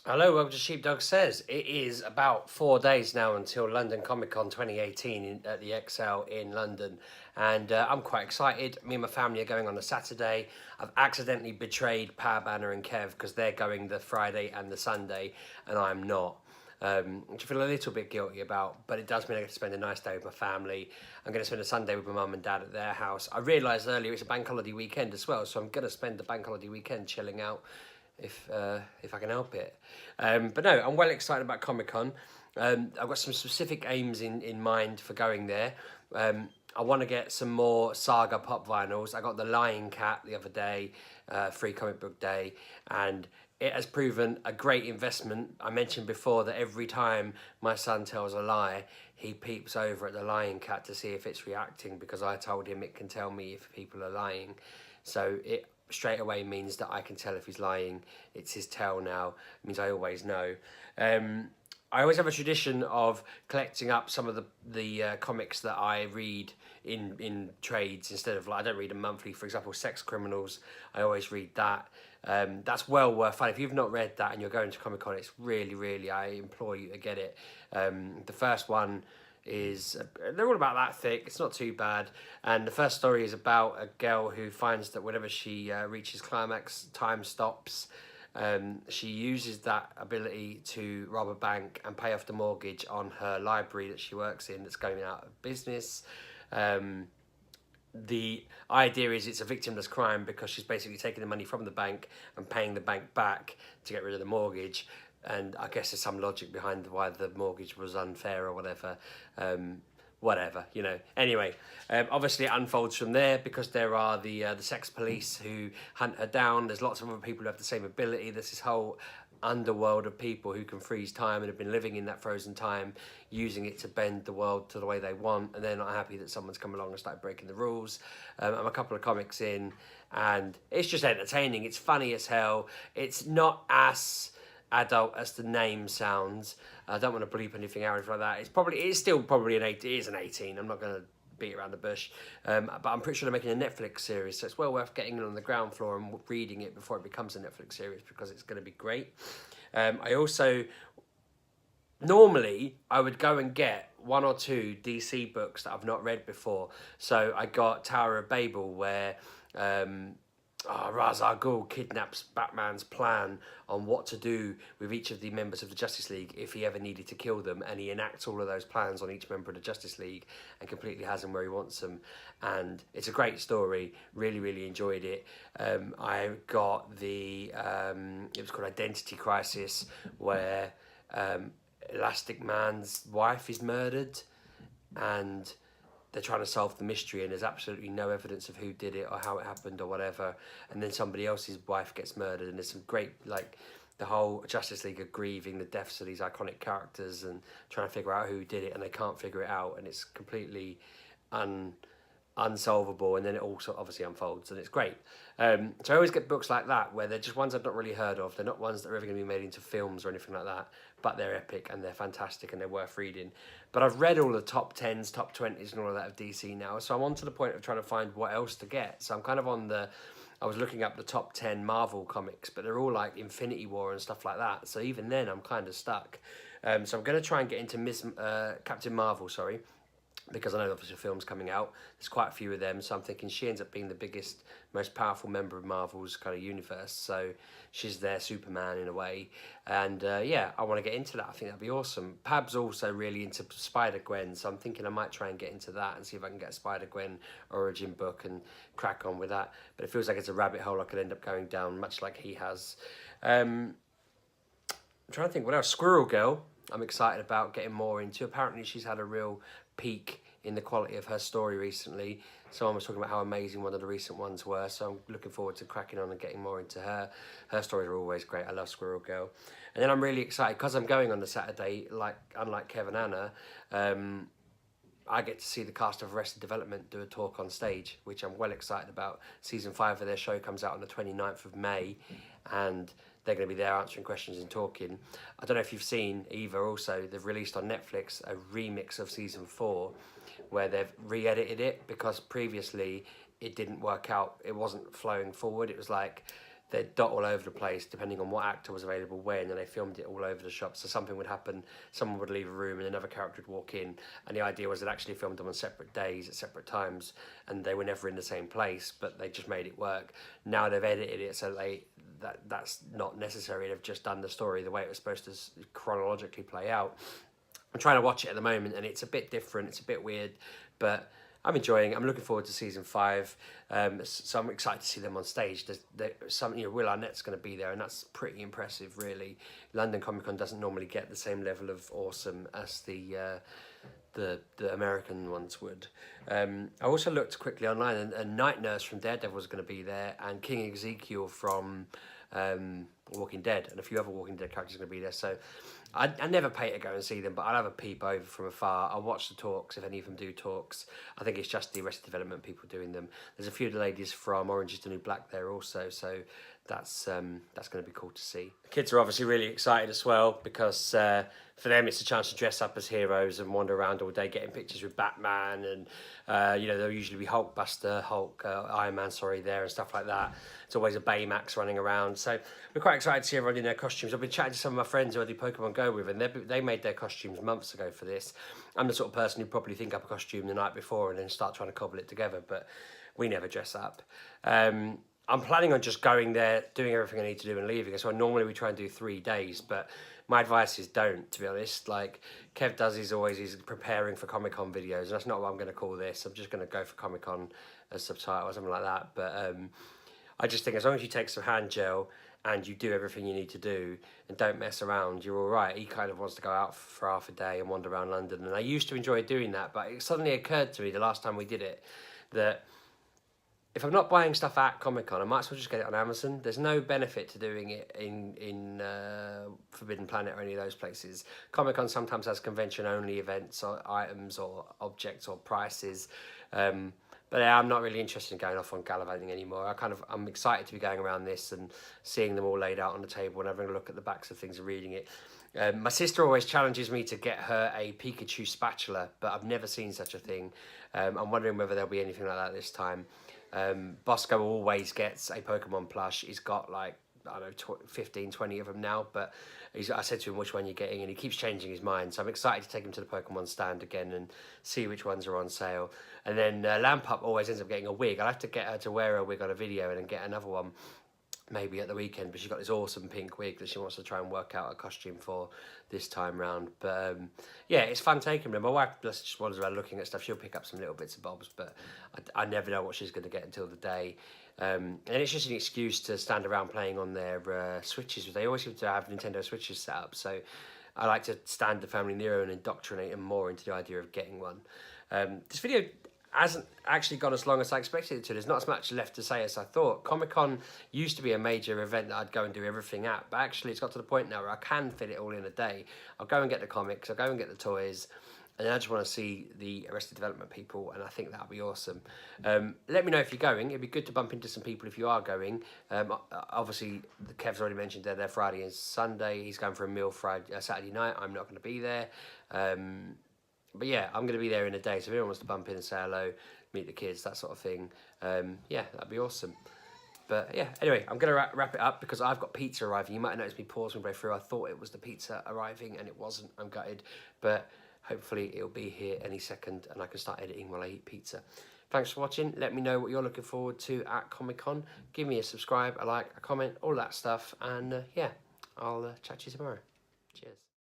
Hello, welcome to Sheepdog Says. It is about 4 days now until London Comicon 2018 at the XL in London, and I'm quite excited. Me and my family are going on a Saturday. I've accidentally betrayed Power Banner and Kev because they're going the Friday and the Sunday, and I'm not. Which I feel a little bit guilty about, but it does mean I get to spend a nice day with my family. I'm going to spend a Sunday with my mum and dad at their house. I realised earlier it's a bank holiday weekend as well, so I'm going to spend the bank holiday weekend chilling out if I can help it. But no, I'm well excited about Comic Con. I've got some specific aims in mind for going there. I want to get some more Saga pop vinyls. I got the Lion Cat the other day, free comic book day, and it has proven a great investment. I mentioned before that every time my son tells a lie, he peeps over at the Lion Cat to see if it's reacting, because I told him it can tell me if people are lying. So it straight away means that I can tell if he's lying. It's his tell now. It means I always know. I always have a tradition of collecting up some of the comics that I read in trades, instead of, like, I don't read them monthly. For example, Sex Criminals, I always read that. That's well worth fun. If you've not read that and you're going to Comic Con, it's really, I implore you to get it. The first one is, they're all about that thick. It's not too bad. And the first story is about a girl who finds that whenever she reaches climax, time stops. She uses that ability to rob a bank and pay off the mortgage on her library that she works in that's going out of business. The idea is it's a victimless crime because she's basically taking the money from the bank and paying the bank back to get rid of the mortgage. And I guess there's some logic behind why the mortgage was unfair or whatever. Whatever, you know. Anyway, obviously it unfolds from there because there are the sex police who hunt her down. There's lots of other people who have the same ability. There's this whole underworld of people who can freeze time and have been living in that frozen time, using it to bend the world to the way they want, and they're not happy that someone's come along and started breaking the rules. I'm a couple of comics in, and it's just entertaining. It's funny as hell. It's not as adult as the name sounds. I don't want to bleep anything out or anything like that. It's still probably an 8. It is an 18. I'm not going to beat around the bush, but I'm pretty sure they're making a Netflix series, so it's well worth getting in on the ground floor and reading it before it becomes a Netflix series, because it's going to be great. I also, normally I would go and get 1 or 2 DC books that I've not read before. So I got Tower of Babel, where Ra's al Ghul kidnaps Batman's plan on what to do with each of the members of the Justice League if he ever needed to kill them, and he enacts all of those plans on each member of the Justice League and completely has them where he wants them. And it's a great story. Really enjoyed it. I got the it was called Identity Crisis, where Elastic Man's wife is murdered, and they're trying to solve the mystery, and there's absolutely no evidence of who did it or how it happened or whatever. And then somebody else's wife gets murdered, and there's some great, like, the whole Justice League are grieving the deaths of these iconic characters and trying to figure out who did it, and they can't figure it out, and it's completely unsolvable, and then it also obviously unfolds, and it's great. So I always get books like that where they're just ones I've not really heard of. They're not ones that are ever going to be made into films or anything like that, but they're epic and they're fantastic and they're worth reading. But I've read all the top 10s, top 20s and all of that of DC now, so I'm on to the point of trying to find what else to get. So I'm kind of I was looking up the top 10 Marvel comics, but they're all like Infinity War and stuff like that, so even then I'm kind of stuck. So I'm going to try and get into Captain Marvel, because I know obviously the film's coming out. There's quite a few of them, so I'm thinking she ends up being the biggest, most powerful member of Marvel's kind of universe. So she's their Superman in a way. And yeah, I want to get into that. I think that'd be awesome. Pab's also really into Spider-Gwen, so I'm thinking I might try and get into that and see if I can get a Spider-Gwen origin book and crack on with that. But it feels like it's a rabbit hole I could end up going down, much like he has. I'm trying to think what else. Squirrel Girl, I'm excited about getting more into. Apparently she's had a real peak in the quality of her story recently. Someone was talking about how amazing one of the recent ones were, so I'm looking forward to cracking on and getting more into her. Her stories are always great. I love Squirrel Girl. And then I'm really excited because I'm going on the Saturday, unlike Kevin and Anna, I get to see the cast of Arrested Development do a talk on stage, which I'm well excited about. Season 5 of their show comes out on the 29th of May, and they're going to be there answering questions and talking. I don't know if you've seen either. Also, they've released on Netflix a remix of season 4 where they've re-edited it because previously it didn't work out. It wasn't flowing forward. It was like they'd dot all over the place depending on what actor was available when, and they filmed it all over the shop. So something would happen, someone would leave a room and another character would walk in, and the idea was they'd actually filmed them on separate days at separate times, and they were never in the same place, but they just made it work. Now they've edited it so that's not necessary. They've just done the story the way it was supposed to chronologically play out. I'm trying to watch it at the moment, and it's a bit different, it's a bit weird, but I'm enjoying it. I'm looking forward to season 5, so I'm excited to see them on stage. There's some, Will Arnett's going to be there, and that's pretty impressive, really. London Comicon doesn't normally get the same level of awesome as the American ones would. I also looked quickly online, and Night Nurse from Daredevil is going to be there, and King Ezekiel from Walking Dead, and a few other Walking Dead characters are going to be there. So I never pay to go and see them, but I'll have a peep over from afar. I'll watch the talks if any of them do talks. I think it's just the Arrested Development people doing them. There's a few of the ladies from Orange is the New Black there also, so that's going to be cool to see. The kids are obviously really excited as well, because for them it's a chance to dress up as heroes and wander around all day getting pictures with Batman, and there'll usually be Iron Man, there and stuff like that. It's always a Baymax running around, so we're quite excited to see everyone in their costumes. I've been chatting to some of my friends who I do Pokemon Go with, and they made their costumes months ago for this. I'm the sort of person who'd probably think up a costume the night before and then start trying to cobble it together, but we never dress up. I'm planning on just going there, doing everything I need to do and leaving. So normally we try and do 3 days, but my advice is don't, to be honest. Like Kev does, he's preparing for Comic-Con videos, and that's not what I'm going to call this. I'm just going to go for Comic-Con as subtitle or something like that. But I just think as long as you take some hand gel and you do everything you need to do and don't mess around, you're all right. He kind of wants to go out for half a day and wander around London, and I used to enjoy doing that, but it suddenly occurred to me the last time we did it that if I'm not buying stuff at Comic-Con, I might as well just get it on Amazon. There's no benefit to doing it in Forbidden Planet or any of those places. Comic-Con sometimes has convention-only events or items or objects or prices. But yeah, I'm not really interested in going off on gallivanting anymore. I'm excited to be going around this and seeing them all laid out on the table and having a look at the backs of things and reading it. My sister always challenges me to get her a Pikachu spatula, but I've never seen such a thing. I'm wondering whether there'll be anything like that this time. Bosco always gets a Pokemon plush. He's got like, I don't know, 15, 20 of them now, but I said to him which one you're getting, and he keeps changing his mind. So I'm excited to take him to the Pokemon stand again and see which ones are on sale. And then Lampup always ends up getting a wig. I'll have to get her to wear a wig on a video and then get another one maybe at the weekend, but she's got this awesome pink wig that she wants to try and work out a costume for this time round. But yeah, it's fun taking them. My wife just wanders around looking at stuff. She'll pick up some little bits and bobs, but I never know what she's going to get until the day. And it's just an excuse to stand around playing on their Switches. They always seem to have Nintendo Switches set up, so I like to stand the family near and indoctrinate them more into the idea of getting one. This video hasn't actually gone as long as I expected it to. There's not as much left to say as I thought. Comic-Con used to be a major event that I'd go and do everything at, but actually it's got to the point now where I can fit it all in a day. I'll go and get the comics, I'll go and get the toys, and then I just want to see the Arrested Development people, and I think that'll be awesome. Let me know if you're going. It'd be good to bump into some people if you are going. Obviously, Kev's already mentioned they're there Friday and Sunday. He's going for a meal Saturday night. I'm not going to be there. But yeah, I'm going to be there in a day, so if anyone wants to bump in and say hello, meet the kids, that sort of thing, yeah, that'd be awesome. But yeah, anyway, I'm going to wrap it up because I've got pizza arriving. You might have noticed me pause midway through. I thought it was the pizza arriving, and it wasn't. I'm gutted. But hopefully it'll be here any second, and I can start editing while I eat pizza. Thanks for watching. Let me know what you're looking forward to at Comic-Con. Give me a subscribe, a like, a comment, all that stuff. And yeah, I'll chat to you tomorrow. Cheers.